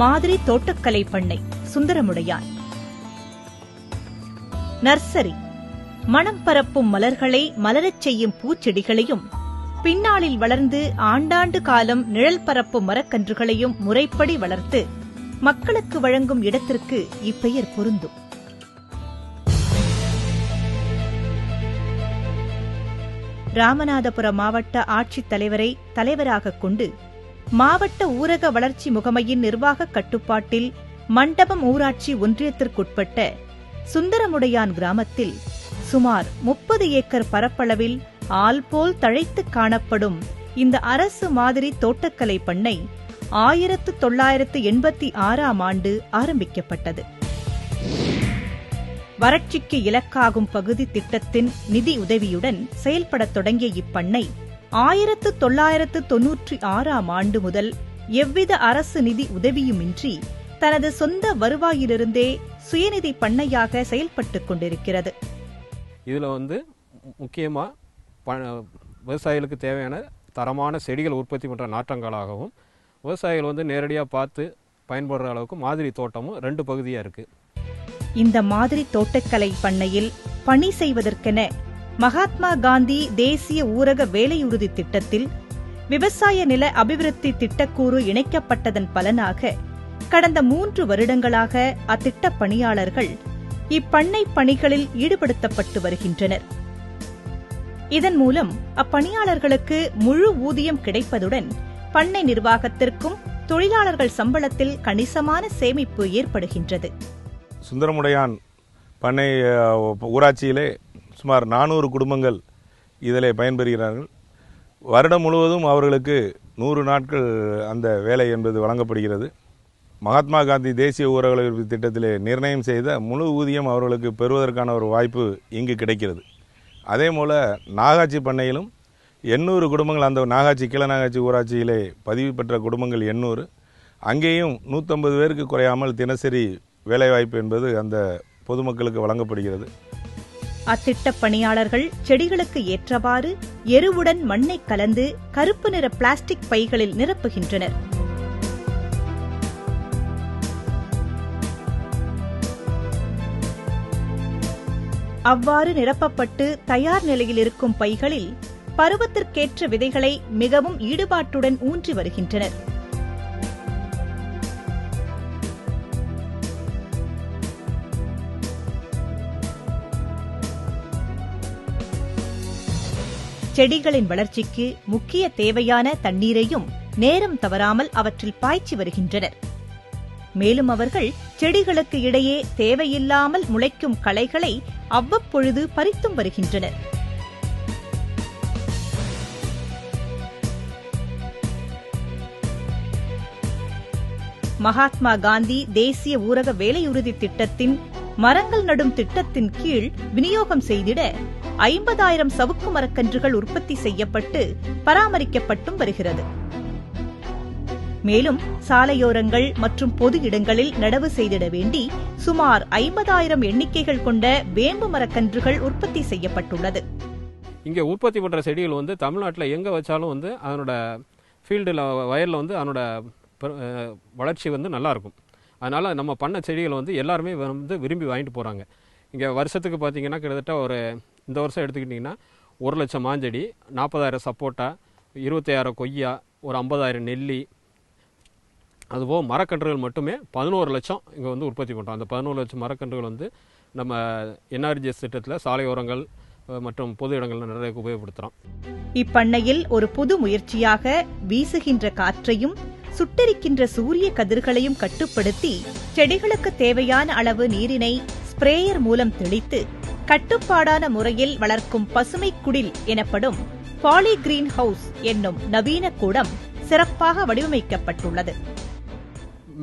மாதிரி தோட்டக்கலை பண்ணை சுந்தரமுடையான். நர்சரி மனம் பரப்பும் மலர்களை மலரச் செய்யும் பூச்செடிகளையும் பின்னாளில் வளர்ந்து ஆண்டாண்டு காலம் நிழல் பரப்பும் மரக்கன்றுகளையும் முறைப்படி வளர்த்து மக்களுக்கு வழங்கும் இடத்திற்கு இப்பெயர் பொருந்தும். ராமநாதபுரம் மாவட்ட ஆட்சித் தலைவரை தலைவராகக் கொண்டு மாவட்ட ஊரக வளர்ச்சி முகமையின் நிர்வாக கட்டுப்பாட்டில் மண்டபம் ஊராட்சி ஒன்றியத்திற்குட்பட்ட சுந்தரமுடையான் கிராமத்தில் சுமார் 30 ஏக்கர் பரப்பளவில் ஆல்போல் தழைத்து காணப்படும் இந்த அரசு மாதிரி தோட்டக்கலை பண்ணை 1986ஆம் ஆண்டு ஆரம்பிக்கப்பட்டது. வறட்சிக்கு இலக்காகும் பகுதி திட்டத்தின் நிதி உதவியுடன் செயல்படத் தொடங்கிய இப்பண்ணை 1996ஆம் ஆண்டு முதல் எவ்வித அரசு நிதி உதவியுமின்றி தனது சொந்த வருவாயிலிருந்தே சுயநிதி பண்ணையாக செயல்பட்டுக் கொண்டிருக்கிறது. இதில் முக்கியமாக விவசாயிகளுக்கு தேவையான தரமான செடிகள் உற்பத்தி பண்ணுற நாற்றங்களாகவும் விவசாயிகள் நேரடியாக பார்த்து பயன்படுற அளவுக்கு மாதிரி தோட்டமும் 2 பகுதியாக இருக்குது. இந்த மாதிரி தோட்டக்கலை பண்ணையில் பணி செய்வதற்கென மகாத்மா காந்தி தேசிய ஊரக வேலையுறுதி திட்டத்தில் விவசாய நில அபிவிருத்தி திட்டக்கூறு இணைக்கப்பட்டதன் பலனாக கடந்த 3 வருடங்களாக அத்திட்ட பணியாளர்கள் இப்பண்ணை பணிகளில் ஈடுபடுத்தப்பட்டு வருகின்றனர். இதன் மூலம் அப்பணியாளர்களுக்கு முழு ஊதியம் கிடைப்பதுடன் பண்ணை நிர்வாகத்திற்கும் தொழிலாளர்கள் சம்பளத்தில் கணிசமான சேமிப்பு ஏற்படுகின்றது. சுந்தரமுடையான் பண்ணை ஊராட்சியிலே சுமார் 400 குடும்பங்கள் இதிலே பயன்பெறுகிறார்கள். வருடம் முழுவதும் அவர்களுக்கு 100 நாட்கள் அந்த வேலை என்பது வழங்கப்படுகிறது. மகாத்மா காந்தி தேசிய ஊரக அபிவிருத்தி திட்டத்திலே நிர்ணயம் செய்த முழு ஊதியம் அவர்களுக்கு பெறுவதற்கான ஒரு வாய்ப்பு இங்கு கிடைக்கிறது. அதே போல் நாகாட்சி பண்ணையிலும் 800 குடும்பங்கள், அந்த நாகாட்சி கீழநாகாட்சி ஊராட்சியிலே பதிவு பெற்ற குடும்பங்கள் 800, அங்கேயும் 150 பேருக்கு குறையாமல் தினசரி வேலைவாய்ப்பு என்பது அந்த பொதுமக்களுக்கு வழங்கப்படுகிறது. அத்திட்ட பணியாளர்கள் செடிகளுக்கு ஏற்றவாறு எருவுடன் மண்ணை கலந்து கருப்பு நிற பிளாஸ்டிக் பைகளில் நிரப்புகின்றனர். அவ்வாறு நிரப்பப்பட்டு தயார் நிலையில் இருக்கும் பைகளில் பருவத்திற்கேற்ற விதைகளை மிகவும் ஈடுபாட்டுடன் ஊன்றி வருகின்றனர். செடிகளின் வளர்ச்சிக்கு முக்கிய தேவையான தண்ணீரையும் நேரம் தவறாமல் அவற்றில் பாய்ச்சி வருகின்றனர். மேலும் அவர்கள் செடிகளுக்கு இடையே தேவையில்லாமல் முளைக்கும் களைகளை அவ்வப்பொழுது பறித்தும் வருகின்றனர். மகாத்மா காந்தி தேசிய ஊரக வேலையுறுதி திட்டத்தின் மரங்கள் நடும் திட்டத்தின் கீழ் விநியோகம் செய்திட 50,000 சவுக்கு மரக்கன்றுகள் உற்பத்தி செய்யப்பட்டு பராமரிக்கப்பட்டும் வருகிறது. மேலும் சாலையோரங்கள் மற்றும் பொது இடங்களில் நடவு செய்திட வேண்டி சுமார் 50,000 எண்ணிக்கைகள் கொண்ட வேம்பு மரக்கன்றுகள் உற்பத்தி செய்யப்பட்டுள்ளது. இங்கே உற்பத்தி பண்ணுற செடிகள் தமிழ்நாட்டில் எங்கே வச்சாலும் அதனோட ஃபீல்டில் வயலில் அதனோட வளர்ச்சி நல்லாயிருக்கும். அதனால் நம்ம பண்ண செடிகளை எல்லாருமே விரும்பி வாங்கிட்டு போகிறாங்க. இங்கே வருஷத்துக்கு பார்த்திங்கன்னா கிட்டத்தட்ட இந்த வருஷம் எடுத்துக்கிட்டிங்கன்னா 1 லட்சம் மாஞ்செடி, 40,000 சப்போட்டா, 25,000 கொய்யா, ஒரு 50,000 நெல்லி, அதுபோக மரக்கன்றுகள் மட்டுமே 11 லட்சம் இங்கே உற்பத்தி பண்ணுறோம். அந்த 11 லட்சம் மரக்கன்றுகள் நம்ம என்ஆர்ஜிஎஸ் திட்டத்தில் சாலையோரங்கள் மற்றும் பொது இடங்களில் நிறைய உபயோகப்படுத்துகிறோம். இப்பண்ணையில் ஒரு புது முயற்சியாக வீசுகின்ற காற்றையும் சுட்டெரிக்கின்ற சூரிய கதிர்களையும் கட்டுப்படுத்தி செடிகளுக்கு தேவையான அளவு நீரினை ஸ்பிரேயர் மூலம் தெளித்து கட்டுப்பாடான முறையில் வளர்க்கும் பசுமை குடில் எனப்படும் பாலி கிரீன் ஹவுஸ் என்னும் நவீன கூடம் சிறப்பாக வடிவமைக்கப்பட்டுள்ளது.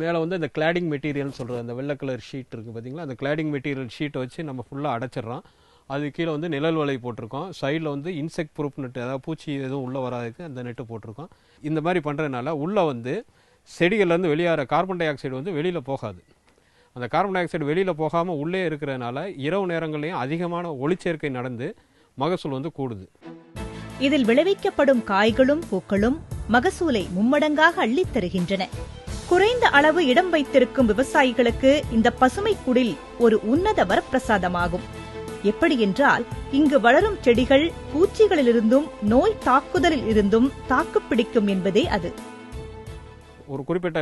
மேலே இந்த கிளாடிங் மெட்டீரியல் சொல்கிற அந்த வெள்ளை கலர் ஷீட் இருக்குது பார்த்தீங்களா, அந்த கிளாடிங் மெட்டீரியல் ஷீட்டை வச்சு நம்ம ஃபுல்லாக அடைச்சிட்றோம். அது கீழே நிழல் வலை போட்டிருக்கோம். சைடில் இன்செக்ட் ப்ரூஃப் நெட்டு, அதாவது பூச்சி எதுவும் உள்ளே வராதுக்கு அந்த நெட்டு போட்டிருக்கோம். இந்த மாதிரி பண்ணுறதுனால உள்ளே செடிகள்லேருந்து வெளியேற கார்பன் டை ஆக்சைடு வெளியில் போகாது. அந்த கார்பன் டை ஆக்சைடு வெளியில் போகாமல் உள்ளே இருக்கிறதுனால இரவு நேரங்கள்லையும் அதிகமான ஒளிச்சேர்க்கை நடந்து மகசூல் கூடுது. இதில் விளைவிக்கப்படும் காய்களும் பூக்களும் மகசூலை மும்மடங்காக அள்ளித் தருகின்றன. குறைந்த அளவு இடம் வைத்திருக்கும் விவசாயிகளுக்கு இந்த பசுமை குடில் ஒரு உன்னத வரப்பிரசாதமாகும். எப்படி என்றால், இங்கு வளரும் செடிகள் பூச்சிகளிலிருந்தும் நோய் தாக்குதலில் இருந்தும் தாக்குப்பிடிக்கும் என்பதே அது. ஒரு குறிப்பிட்ட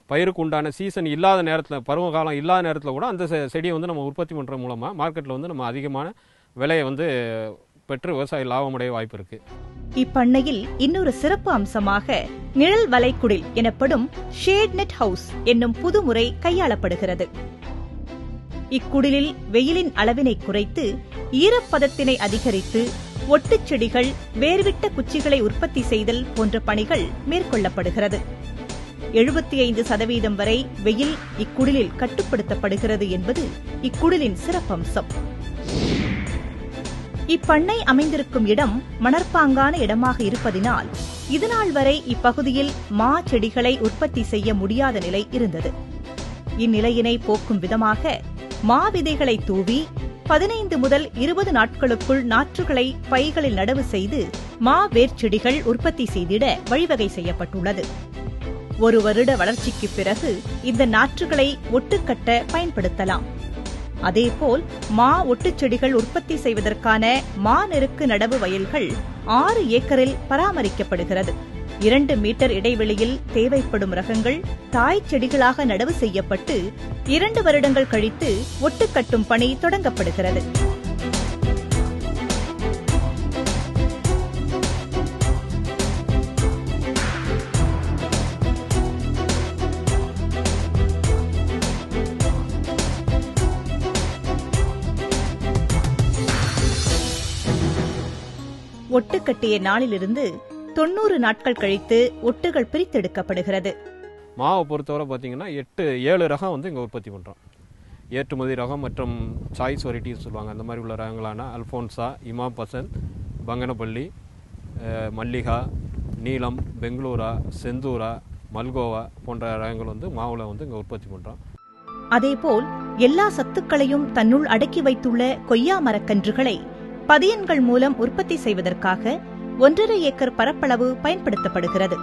பயிருக்கு உண்டான சீசன் இல்லாத நேரத்தில், பருவ காலம் இல்லாத நேரத்தில் கூட அந்த செடியை வந்து நம்ம உற்பத்தி பண்ணுறது மூலமாக மார்க்கெட்டில் வந்து நம்ம அதிகமான விலையை வந்து பெற்று விவசாய லாபமடைய வாய்ப்பு இருக்கு. இப்பண்ணையில் இன்னொரு சிறப்பு அம்சமாக நிழல் வலைக்குடில் எனப்படும் ஷேட் நெட் ஹவுஸ் என்னும் புதுமுறை கையாளப்படுகிறது. இக்குடிலில் வெயிலின் அளவினை குறைத்து ஈரப்பதத்தினை அதிகரித்து ஒட்டுச் செடிகள், வேர்விட்ட குச்சிகளை உற்பத்தி செய்தல் போன்ற பணிகள் மேற்கொள்ளப்படுகிறது. 75% வரை வெயில் இக்குடிலில் கட்டுப்படுத்தப்படுகிறது என்பது இக்குடிலின் சிறப்பம்சம். இப்பண்ணை அமைந்திருக்கும் இடம் மணற்பாங்கான இடமாக இருப்பதினால் இதுநாள் வரை இப்பகுதியில் மா செடிகளை உற்பத்தி செய்ய முடியாத நிலை இருந்தது. இந்நிலையினை போக்கும் விதமாக மா விதைகளை தூவி 15 முதல் 20 நாட்களுக்குள் நாற்றுகளை பைகளில் நடவு செய்து மா வேர்ச்செடிகள் உற்பத்தி செய்திட வழிவகை செய்யப்பட்டுள்ளது. ஒரு வருட வளர்ச்சிக்கு பிறகு இந்த நாற்றுகளை ஒட்டுக்கட்ட பயன்படுத்தலாம். அதேபோல் மா ஒட்டுச் செடிகள் உற்பத்தி செய்வதற்கான மா நெருக்கு நடவு வயல்கள் 6 ஏக்கரில் பராமரிக்கப்படுகிறது. 2 மீட்டர் இடைவெளியில் தேவைப்படும் ரகங்கள் தாய் செடிகளாக நடவு செய்யப்பட்டு 2 வருடங்கள் கழித்து ஒட்டுக்கட்டும் பணி தொடங்கப்படுகிறது. ஒட்டு கட்டிய நாளிலிருந்து 90 நாட்கள் கழித்து ஒட்டுகள் பிரித்தெடுக்கப்படுகிறது. மாவை பொறுத்தவரை பார்த்தீங்கன்னா 7 ரகம் வந்து இங்கே உற்பத்தி பண்ணுறோம். ஏற்றுமதி ரகம் மற்றும் சாய்ஸ் வெரைட்டிஸ் சொல்லுவாங்க. அந்த மாதிரி உள்ள ரகங்களான அல்ஃபோன்சா, இமாம் பசந்த், பங்கனப்பள்ளி, மல்லிகா, நீலம், பெங்களூரா, செந்தூரா, மல்கோவா போன்ற ரகங்கள் வந்து மாவில் வந்து இங்கே உற்பத்தி பண்ணுறோம். அதேபோல் எல்லா சத்துக்களையும் தன்னுள் அடக்கி வைத்துள்ள கொய்யா மரக்கன்றுகளை பதியன்கள் மூலம் உற்பத்தி செய்வதற்காக 1.5 ஏக்கர் பரப்பளவு பயன்படுத்தப்படுகிறது.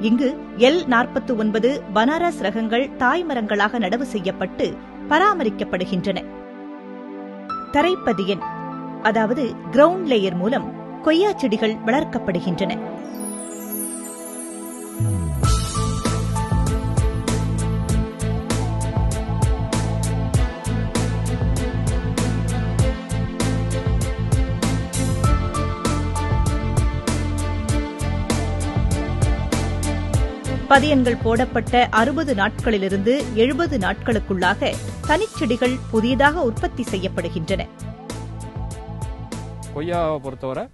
இங்கு L49 பனாரஸ் ரகங்கள் தாய் மரங்களாக நடவு செய்யப்பட்டு பராமரிக்கப்படுகின்றன. தரைப்பதியன், அதாவது கிரவுண்ட் லேயர் மூலம் கொய்யா செடிகள் வளர்க்கப்படுகின்றன. பதியன்கள் போடப்பட்ட 60 நாட்களிலிருந்து 70 நாட்களுக்குள்ளாக தனிச்செடிகள் புதியதாக உற்பத்தி செய்யப்படுகின்றன. கொய்யாவை பொறுத்தவரை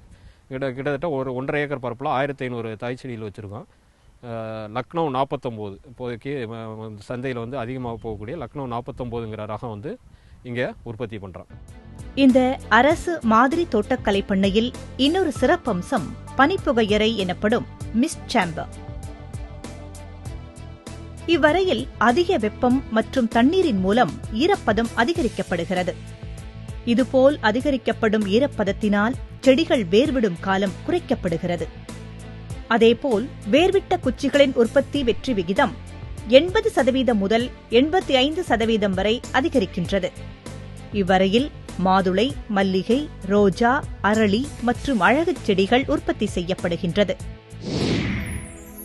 கிட்டத்தட்ட ஒரு 1.5 ஏக்கர் பரப்பில் 1500 தாய் செடிகள் வச்சுருக்கோம். லக்னோ 49 இப்போதைக்கு சந்தையில் வந்து அதிகமாக போகக்கூடிய லக்னோ 49ங்கிற ரகம் வந்து இங்கே உற்பத்தி பண்ணுறோம். இந்த அரசு மாதிரி தோட்டக்கலை பண்ணையில் இன்னொரு சிறப்பம்சம் பனிப்புகையறை எனப்படும் மிஸ்ட் சேம்பர். இவ்வறையில் அதிக வெப்பம் மற்றும் தண்ணீரின் மூலம் ஈரப்பதம் அதிகரிக்கப்படுகிறது. இதுபோல் அதிகரிக்கப்படும் ஈரப்பதத்தினால் செடிகள் வேர்விடும் காலம் குறைக்கப்படுகிறது. அதேபோல் வேர்விட்ட குச்சிகளின் உற்பத்தி வெற்றி விகிதம் 80% முதல் 85% வரை அதிகரிக்கின்றது. இவ்வறையில் மாதுளை, மல்லிகை, ரோஜா, அரளி மற்றும் அழகுச் செடிகள் உற்பத்தி செய்யப்படுகின்றது.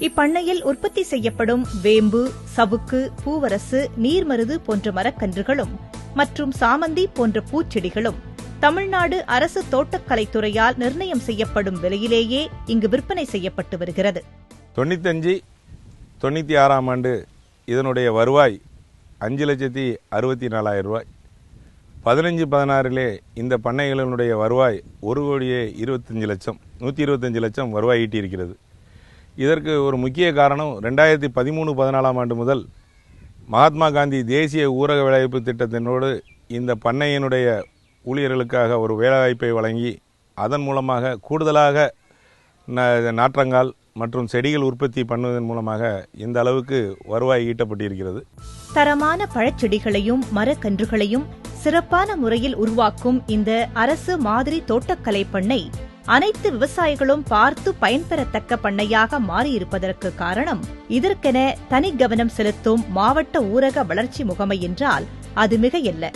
இப்பண்ணையில் உற்பத்தி செய்யப்படும் வேம்பு, சவுக்கு, பூவரசு, நீர்மருது போன்ற மரக்கன்றுகளும் மற்றும் சாமந்தி போன்ற பூச்செடிகளும் தமிழ்நாடு அரசு தோட்டக்கலைத்துறையால் நிர்ணயம் செய்யப்படும் விலையிலேயே இங்கு விற்பனை செய்யப்பட்டு வருகிறது. 95-96 ஆண்டு இதனுடைய வருவாய் 5,64,000 ரூபாய். 15-16 இந்த பண்ணைகளினுடைய வருவாய் 1,25 லட்சம் வருவாய் ஈட்டியிருக்கிறது. இதற்கு ஒரு முக்கிய காரணம் 2013-14 ஆண்டு முதல் மகாத்மா காந்தி தேசிய ஊரக வேலைவாய்ப்பு திட்டத்தினோடு இந்த பண்ணையினுடைய ஊழியர்களுக்காக ஒரு வேலைவாய்ப்பை வழங்கி அதன் மூலமாக கூடுதலாக நாற்றங்கால் மற்றும் செடிகள் உற்பத்தி பண்ணுவதன் மூலமாக இந்த அளவுக்கு வருவாய் ஈட்டப்பட்டிருக்கிறது. தரமான பழச்செடிகளையும் மரக்கன்றுகளையும் சிறப்பான முறையில் உருவாக்கும் இந்த அரசு மாதிரி தோட்டக்கலை பண்ணை அனைத்து விவசாயிகளும் பார்த்து பயன்பெறத்தக்க பண்ணையாக மாறியிருப்பதற்கு காரணம் இதற்கென தனி கவனம் செலுத்தும் மாவட்ட ஊரக வளர்ச்சி முகமை என்றால் அது மிகையல்ல.